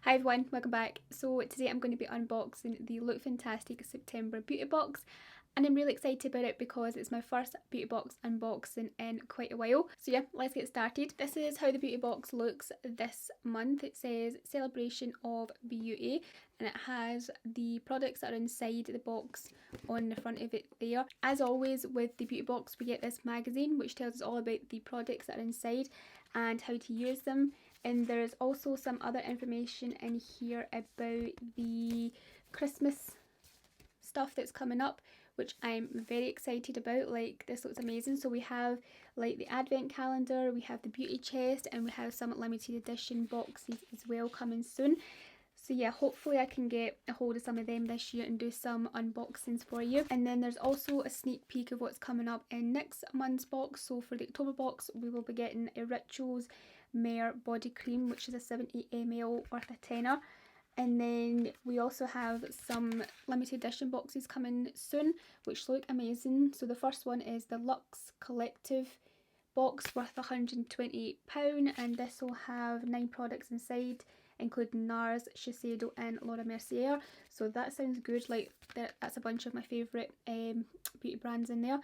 Hi everyone, welcome back. So today I'm going to be unboxing the Look Fantastic September Beauty Box, and I'm really excited about it because it's my first beauty box unboxing in quite a while. So yeah, let's get started. This is how the beauty box looks this month. It says Celebration of Beauty and it has the products that are inside the box on the front of it there. As always with the beauty box, we get this magazine which tells us all about the products that are inside and how to use them. And there's also some other information in here about the Christmas stuff that's coming up, which I'm very excited about. Like, this looks amazing. So we have like the advent calendar, we have the beauty chest, and we have some limited edition boxes as well coming soon. So yeah, hopefully I can get a hold of some of them this year and do some unboxings for you. And then there's also a sneak peek of what's coming up in next month's box. So for the October box, we will be getting a Rituals Mere body cream, which is a 70 ml worth a tenner. And then we also have some limited edition boxes coming soon, which look amazing. So the first one is the Luxe Collective box worth £128, and this will have 9 products inside, including NARS, Shiseido and Laura Mercier. So that sounds good. Like, that's a bunch of my favourite beauty brands in there.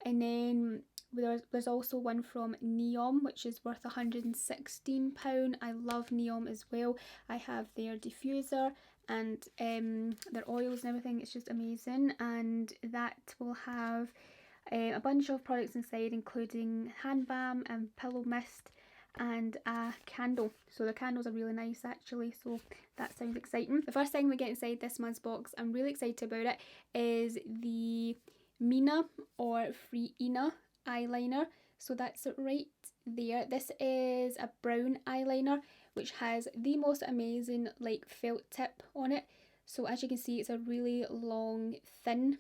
And then there's also one from Neom, which is worth £116. I love Neom as well. I have their diffuser and their oils and everything. It's just amazing. And that will have a bunch of products inside, including hand balm and pillow mist and a candle. So the candles are really nice actually, so that sounds exciting. The first thing we get inside this month's box, I'm really excited about it, is the Mina or Free Ina eyeliner. So that's it right there. This is a brown eyeliner which has the most amazing like felt tip on it. So as you can see, it's a really long thin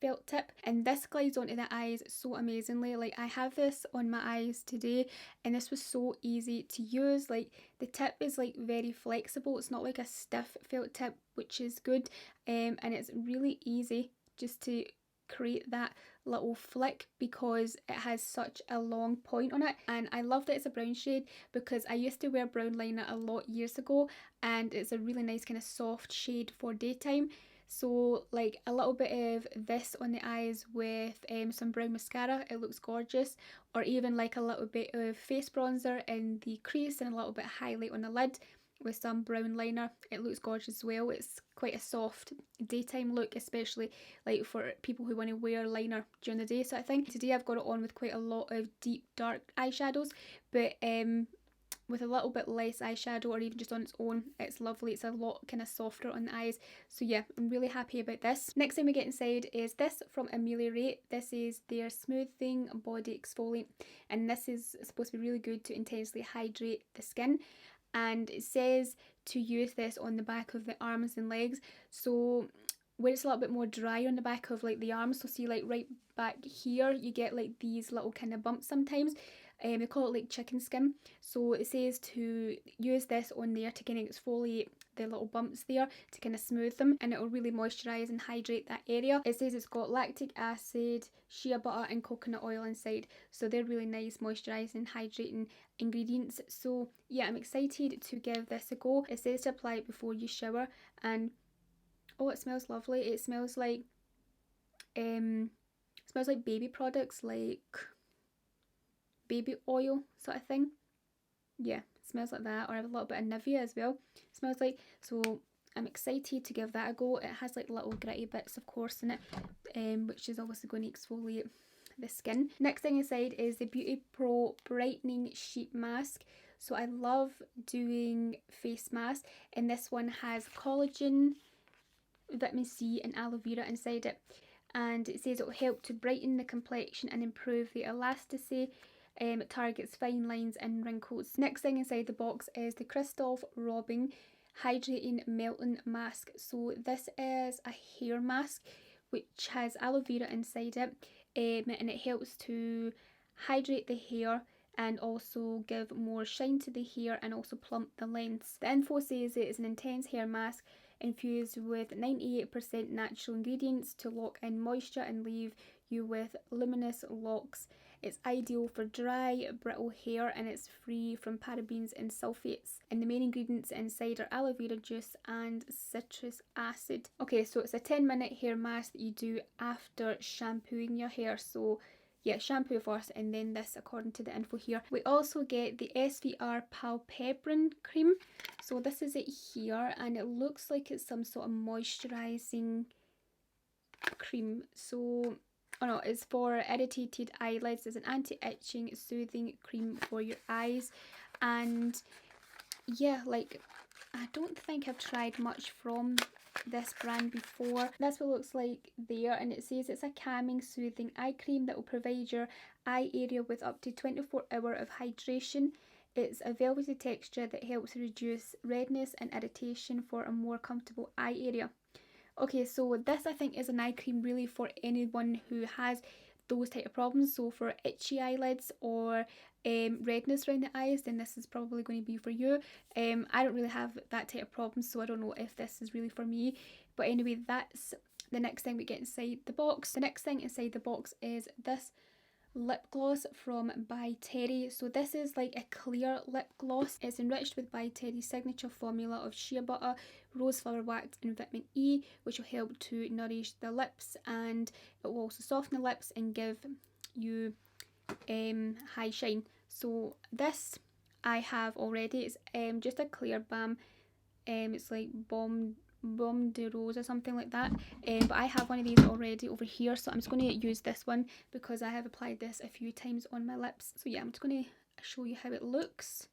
felt tip, and this glides onto the eyes so amazingly. Like, I have this on my eyes today and this was so easy to use. Like, the tip is like very flexible. It's not like a stiff felt tip, which is good, and it's really easy just to create that little flick because it has such a long point on it. And I love that it's a brown shade because I used to wear brown liner a lot years ago, and it's a really nice kind of soft shade for daytime. So like a little bit of this on the eyes with some brown mascara, it looks gorgeous. Or even like a little bit of face bronzer in the crease and a little bit of highlight on the lid with some brown liner, it looks gorgeous as well. It's quite a soft daytime look, especially like for people who want to wear liner during the day sort of thing. Today I've got it on with quite a lot of deep dark eyeshadows, but with a little bit less eyeshadow or even just on its own, it's lovely. It's a lot kind of softer on the eyes. So yeah, I'm really happy about this. Next thing we get inside is this from Ameliorate. This is their Smoothing Body Exfoliant, and this is supposed to be really good to intensely hydrate the skin. And it says to use this on the back of the arms and legs. So where it's a little bit more dry on the back of like the arms, so see like right back here you get like these little kind of bumps sometimes. They call it like chicken skin. So it says to use this on there to kind of exfoliate the little bumps there to kind of smooth them, and it will really moisturise and hydrate that area. It says it's got lactic acid, shea butter and coconut oil inside, so they're really nice moisturising, hydrating ingredients. So yeah, I'm excited to give this a go. It says to apply it before you shower, and oh, it smells lovely. It smells like baby products, like baby oil sort of thing. Yeah, it smells like that. Or I have a little bit of Nivea as well, it smells like. So I'm excited to give that a go. It has like little gritty bits of course in it, which is obviously going to exfoliate the skin. Next thing inside is the Beauty Pro Brightening Sheet Mask. So I love doing face masks, and this one has collagen, vitamin C and aloe vera inside it, and it says it will help to brighten the complexion and improve the elasticity. It targets fine lines and wrinkles. Next thing inside the box is the Kristoff Robbing Hydrating Melton Mask. So this is a hair mask which has aloe vera inside it, and it helps to hydrate the hair and also give more shine to the hair and also plump the lengths. The info says it is an intense hair mask infused with 98% natural ingredients to lock in moisture and leave you with luminous locks. It's ideal for dry, brittle hair and it's free from parabens and sulfates. And the main ingredients inside are aloe vera juice and citrus acid. Okay, so it's a 10-minute hair mask that you do after shampooing your hair. So yeah, shampoo first and then this according to the info here. We also get the SVR Palpebrin cream. So this is it here and it looks like it's some sort of moisturising cream. So, oh no, it's for irritated eyelids. It's an anti-itching soothing cream for your eyes. And yeah, like, I don't think I've tried much from this brand before. That's what it looks like there, and it says it's a calming soothing eye cream that will provide your eye area with up to 24 hours of hydration. It's a velvety texture that helps reduce redness and irritation for a more comfortable eye area. Okay, so this I think is an eye cream really for anyone who has those type of problems. So for itchy eyelids or redness around the eyes, then this is probably going to be for you. I don't really have that type of problem, so I don't know if this is really for me. But anyway, that's the next thing we get inside the box. The next thing inside the box is this lip gloss from By Terry. So this is like a clear lip gloss. It's enriched with By Terry's signature formula of shea butter, rose flower wax and vitamin E, which will help to nourish the lips, and it will also soften the lips and give you high shine. So this I have already. It's just a clear balm. It's like Baume de Rose or something like that, but I have one of these already over here, so I'm just going to use this one because I have applied this a few times on my lips. So yeah, I'm just going to show you how it looks.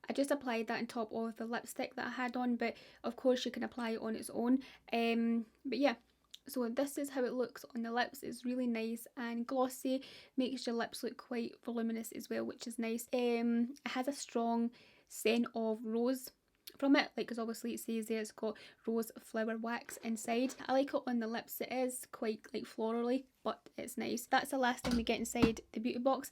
I just applied that on top of the lipstick that I had on, but of course you can apply it on its own. But yeah, so this is how it looks on the lips. It's really nice and glossy, makes your lips look quite voluminous as well, which is nice. It has a strong scent of rose from it, like, because obviously it says there it's got rose flower wax inside. I like it on the lips. It is quite like florally, but it's nice. That's the last thing we get inside the beauty box.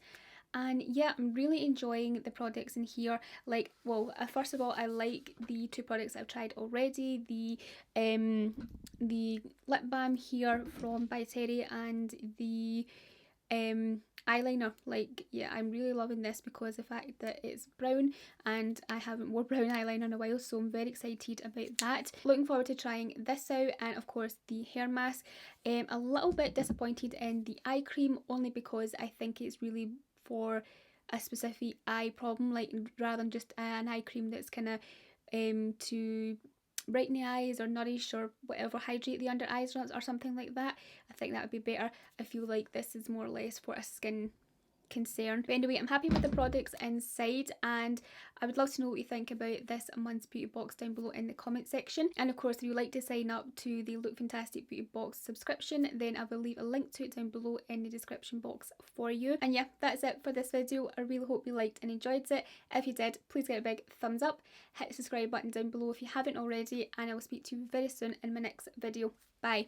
And yeah, I'm really enjoying the products in here. Like, well, first of all, I like the two products I've tried already. The lip balm here from By Terry and the eyeliner. Like, yeah, I'm really loving this because the fact that it's brown and I haven't worn brown eyeliner in a while, so I'm very excited about that. Looking forward to trying this out, and of course the hair mask. A little bit disappointed in the eye cream, only because I think it's really for a specific eye problem, like rather than just an eye cream that's kind of to brighten the eyes or nourish or whatever, hydrate the under eyes or something like that. I think that would be better. I feel like this is more or less for a skin concern. But anyway, I'm happy with the products inside, and I would love to know what you think about this month's beauty box down below in the comment section. And of course, if you'd like to sign up to the Look Fantastic Beauty Box subscription, then I will leave a link to it down below in the description box for you. And yeah, that's it for this video. I really hope you liked and enjoyed it. If you did, please get a big thumbs up, hit the subscribe button down below if you haven't already, and I will speak to you very soon in my next video. Bye.